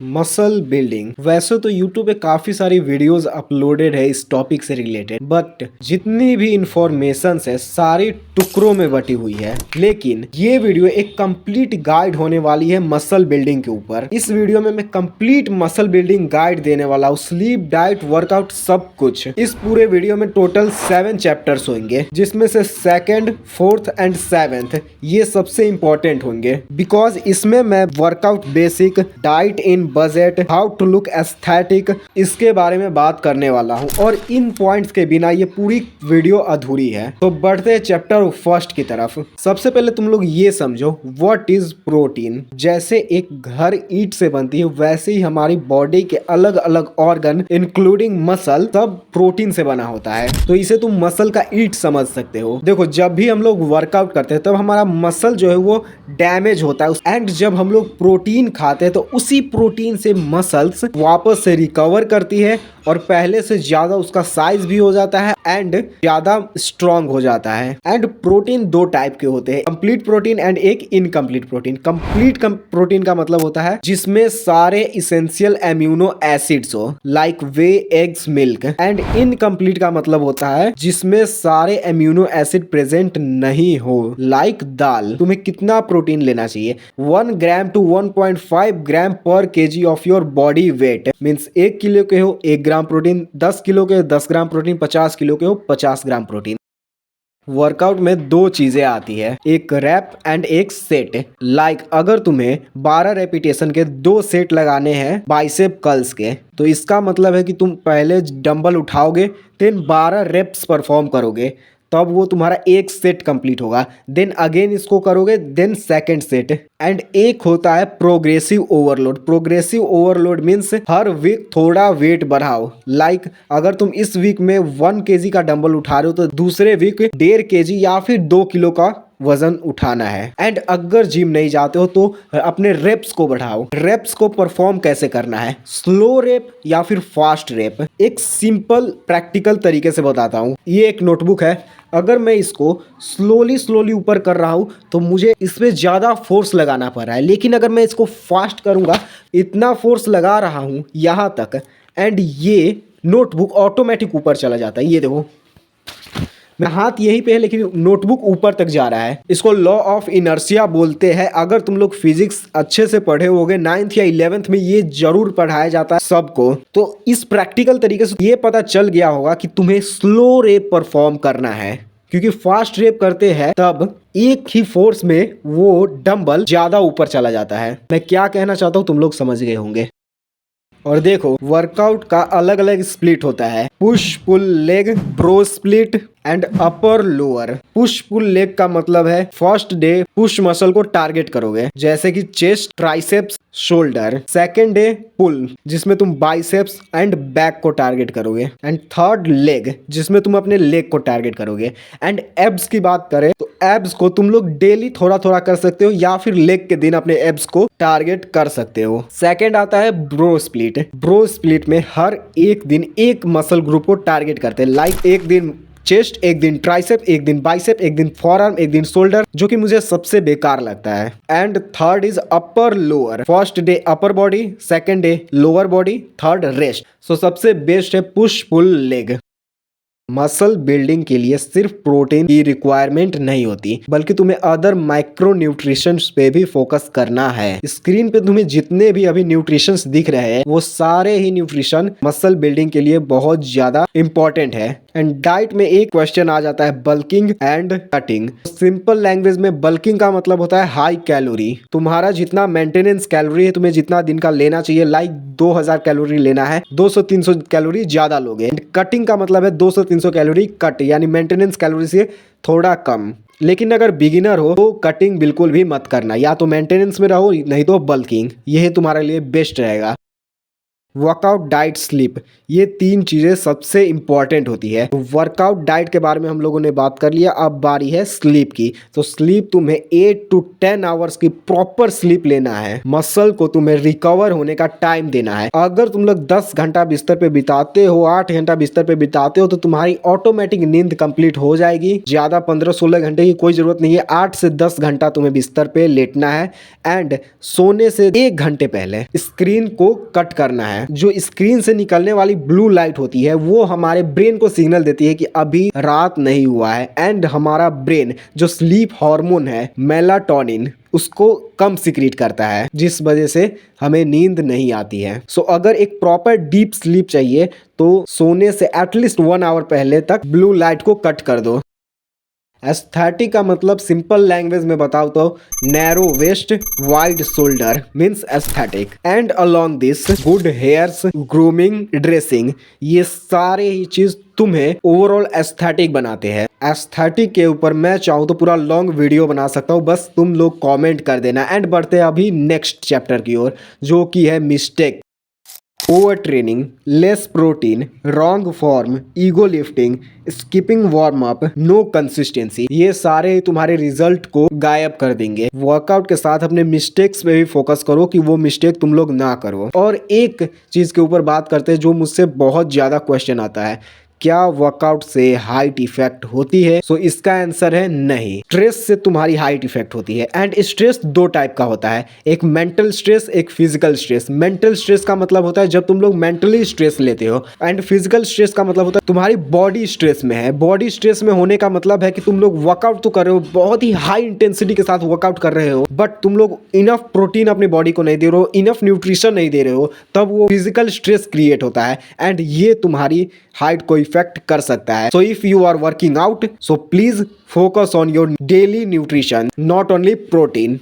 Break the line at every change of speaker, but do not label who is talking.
Muscle building. वैसे तो YouTube पे काफी सारी वीडियोस अपलोडेड है इस टॉपिक से रिलेटेड, बट जितनी भी इंफॉर्मेशन है सारी टुकड़ों में बटी हुई है। लेकिन ये वीडियो एक कंप्लीट गाइड होने वाली है मसल बिल्डिंग के ऊपर। इस वीडियो में मैं कंप्लीट मसल बिल्डिंग गाइड देने वाला हूँ, स्लीप, डाइट, वर्कआउट, सब कुछ। इस पूरे वीडियो में टोटल 7 चैप्टर्स होंगे, जिसमें से सेकंड, फोर्थ एंड 7th ये सबसे इंपॉर्टेंट होंगे, बिकॉज इसमें मैं workout basic, diet in budget, how to look aesthetic, इसके बारे में बात करने वाला हूँ। और इन पॉइंट्स के बिना ये पूरी वीडियो अधूरी है। तो बढ़ते हैं चैप्टर फर्स्ट की तरफ। सबसे पहले तुम लोग ये समझो व्हाट इज प्रोटीन। जैसे एक घर ईंट से बनती है, वैसे ही हमारी बॉडी के अलग अलग ऑर्गन इंक्लूडिंग मसल सब प्रोटीन से बना होता है। तो इसे तुम मसल का ईंट समझ सकते हो। देखो, जब भी हम लोग वर्कआउट करते हैं तब हमारा मसल जो है वो डैमेज होता है, एंड जब हम लोग प्रोटीन खाते हैं तो उसी प्रोटीन से मसल्स वापस से रिकवर करती है और पहले से ज्यादा उसका साइज भी हो जाता है एंड ज्यादा स्ट्रांग हो जाता है। एंड प्रोटीन दो टाइप के होते हैं, कंप्लीट प्रोटीन एंड एक इनकम्प्लीट प्रोटीन। कंप्लीट प्रोटीन का मतलब होता है जिसमें सारे इसेंशियल एम्यूनो एसिड्स हो, like way, eggs, milk. And incomplete का मतलब होता है जिसमें सारे एम्यूनो एसिड प्रेजेंट नहीं हो, लाइक दाल। तुम्हें कितना प्रोटीन लेना चाहिए? 1 ग्राम टू 1.5 ग्राम पर KG of your body weight. Means 1 kilo के हो 1 ग्राम प्रोटीन, 10 किलो के 10 ग्राम प्रोटीन, 50 किलो के हो 50 ग्राम प्रोटीन। वर्कआउट में दो चीजें आती है, एक रैप एंड एक सेट। लाइक अगर तुम्हें 12 रेपिटेशन के 2 सेट लगाने हैं बाइसेप कर्ल्स के, तो इसका मतलब है कि तुम पहले डंबल उठाओगे, देन 12 रेप्स परफॉर्म करोगे, तब वो तुम्हारा एक सेट कंप्लीट होगा। देन अगेन इसको करोगे, देन सेकंड सेट। एंड एक होता है progressive overload. Progressive overload means हर वीक थोड़ा वेट बढ़ाओ। लाइक अगर तुम इस वीक में 1 केजी का डंबल उठा रहे हो तो दूसरे वीक 1.5 केजी या फिर 2 किलो का वजन उठाना है। एंड अगर जिम नहीं जाते हो तो अपने रेप्स को बढ़ाओ। रेप्स को परफॉर्म कैसे करना है, स्लो रेप या फिर फास्ट रेप, एक सिंपल प्रैक्टिकल तरीके से बताता हूँ। ये एक नोटबुक है, अगर मैं इसको स्लोली ऊपर कर रहा हूँ तो मुझे इसमें ज़्यादा फोर्स लगाना पड़ रहा है, लेकिन अगर मैं इसको फास्ट करूँगा, इतना फोर्स लगा रहा हूँ यहाँ तक, एंड ये नोटबुक ऑटोमेटिक ऊपर चला जाता है। ये देखो, मैं हाथ यहीं पे है लेकिन नोटबुक ऊपर तक जा रहा है। इसको लॉ ऑफ इनर्शिया बोलते हैं। अगर तुम लोग फिजिक्स अच्छे से पढ़े होगे 9th या 11th में, ये जरूर पढ़ाया जाता है सबको। तो इस प्रैक्टिकल तरीके से ये पता चल गया होगा कि तुम्हें स्लो रेप परफॉर्म करना है, क्योंकि फास्ट रेप करते हैं तब एक ही फोर्स में वो डंबल ज्यादा ऊपर चला जाता है। मैं क्या कहना चाहता हूँ तुम लोग समझ गए होंगे। और देखो, वर्कआउट का अलग अलग स्प्लिट होता है, push pull leg, bro split and upper lower. Push pull leg का मतलब है फर्स्ट डे पुश मसल को टारगेट करोगे, जैसे कि chest, triceps, shoulder. Second day pull, जिसमें तुम बाइसेप्स एंड बैक को टारगेट करोगे। एंड थर्ड लेग, जिसमें तुम अपने लेग को टारगेट करोगे। एंड एब्स की बात करें तो एब्स को तुम लोग डेली थोड़ा थोड़ा कर सकते हो, या फिर लेग के दिन अपने एब्स को टारगेट कर सकते हो। सेकेंड आता है ब्रो स्प्लिट। ब्रो स्प्लिट में हर एक दिन एक मसल ग्रुप को टारगेट करते हैं, लाइक एक दिन चेस्ट, एक दिन ट्राइसेप, एक दिन बाइसेप, एक दिन फॉरआर्म, एक दिन शोल्डर, जो कि मुझे सबसे बेकार लगता है। And third is upper lower. First day upper body, second day lower body, third rest. So सबसे बेस्ट है push pull leg. Muscle building के लिए सिर्फ प्रोटीन की रिक्वायरमेंट नहीं होती, बल्कि तुम्हें अदर माइक्रो न्यूट्रिशंस पे भी फोकस करना है। स्क्रीन पे तुम्हें जितने भी अभी न्यूट्रिशंस दिख रहे हैं, वो सारे ही न्यूट्रिशन मसल बिल्डिंग के लिए बहुत ज्यादा इंपॉर्टेंट है। एंड डाइट में एक क्वेश्चन आ जाता है, bulking and cutting. Simple language में बल्किंग का मतलब होता है हाई कैलोरी। तुम्हारा जितना मेंटेनेंस कैलोरी है, तुम्हें जितना दिन का लेना चाहिए, लाइक 2000 कैलोरी लेना है, 200-300 कैलोरी ज्यादा लोगे। एंड कटिंग का मतलब है 200-300 कैलोरी कट, यानी मेंटेनेंस कैलोरी से थोड़ा कम। लेकिन अगर बिगिनर हो तो कटिंग बिल्कुल भी मत करना, या तो मेंटेनेंस में रहो नहीं तो बल्किंग। यह तुम्हारे लिए बेस्ट रहेगा। वर्कआउट, डाइट, स्लीप, ये तीन चीजें सबसे इंपॉर्टेंट होती है। वर्कआउट डाइट के बारे में हम लोगों ने बात कर लिया, अब बारी है स्लीप की। तो स्लीप तुम्हें 8 to 10 आवर्स की प्रॉपर स्लीप लेना है। मसल को तुम्हें रिकवर होने का टाइम देना है। अगर तुम लोग 10 घंटा बिस्तर पे बिताते हो, 8 घंटा बिस्तर पे बिताते हो, तो तुम्हारी ऑटोमेटिक नींद कंप्लीट हो जाएगी। ज्यादा 15-16 घंटे की कोई जरूरत नहीं है। 8 से 10 घंटा तुम्हें बिस्तर पे लेटना है एंड सोने से 1 घंटे पहले स्क्रीन को कट करना है। जो स्क्रीन से निकलने वाली ब्लू लाइट होती है वो हमारे ब्रेन को सिग्नल देती है कि अभी रात नहीं हुआ है एंड हमारा ब्रेन जो स्लीप हार्मोन है मेलाटोनिन उसको कम सिक्रीट करता है, जिस वजह से हमें नींद नहीं आती है। सो अगर एक प्रॉपर डीप स्लीप चाहिए तो सोने से एटलीस्ट 1 आवर पहले तक ब्लू लाइट को कट कर दो। एस्थेटिक का मतलब सिंपल लैंग्वेज में बताओ तो narrow waist wide shoulder means aesthetic. And along this good hairs, grooming, dressing, ये सारे ही चीज तुम्हें ओवरऑल एस्थेटिक बनाते हैं। एस्थेटिक के ऊपर मैं चाहूँ तो पूरा लॉन्ग वीडियो बना सकता हूँ, बस तुम लोग कमेंट कर देना। एंड बढ़ते हैं अभी नेक्स्ट चैप्टर की ओर, जो कि है mistake. Over training, less protein, wrong form, ego lifting, skipping warm up, no consistency, ये सारे तुम्हारे रिजल्ट को गायब कर देंगे। वर्कआउट के साथ अपने मिस्टेक्स पे भी फोकस करो कि वो मिस्टेक तुम लोग ना करो। और एक चीज के ऊपर बात करते हैं जो मुझसे बहुत ज्यादा क्वेश्चन आता है, क्या वर्कआउट से हाइट इफेक्ट होती है? सो इसका आंसर है नहीं। स्ट्रेस से तुम्हारी हाइट इफेक्ट होती है एंड स्ट्रेस दो टाइप का होता है, एक मेंटल स्ट्रेस, एक फिजिकल स्ट्रेस। मेंटल स्ट्रेस का मतलब होता है जब तुम लोग मेंटली स्ट्रेस लेते हो एंड फिजिकल स्ट्रेस का मतलब होता है तुम्हारी बॉडी स्ट्रेस में है। बॉडी स्ट्रेस में होने का मतलब है कि तुम लोग वर्कआउट तो कर रहे हो, बहुत ही हाई इंटेंसिटी के साथ वर्कआउट कर रहे हो, बट तुम लोग इनफ प्रोटीन अपनी बॉडी को नहीं दे रहे हो, इनफ न्यूट्रिशन नहीं दे रहे हो, तब वो फिजिकल स्ट्रेस क्रिएट होता है एंड ये तुम्हारी हाइट को इफेक्ट कर सकता है। So if you are working out, so please focus on your daily nutrition, not only protein.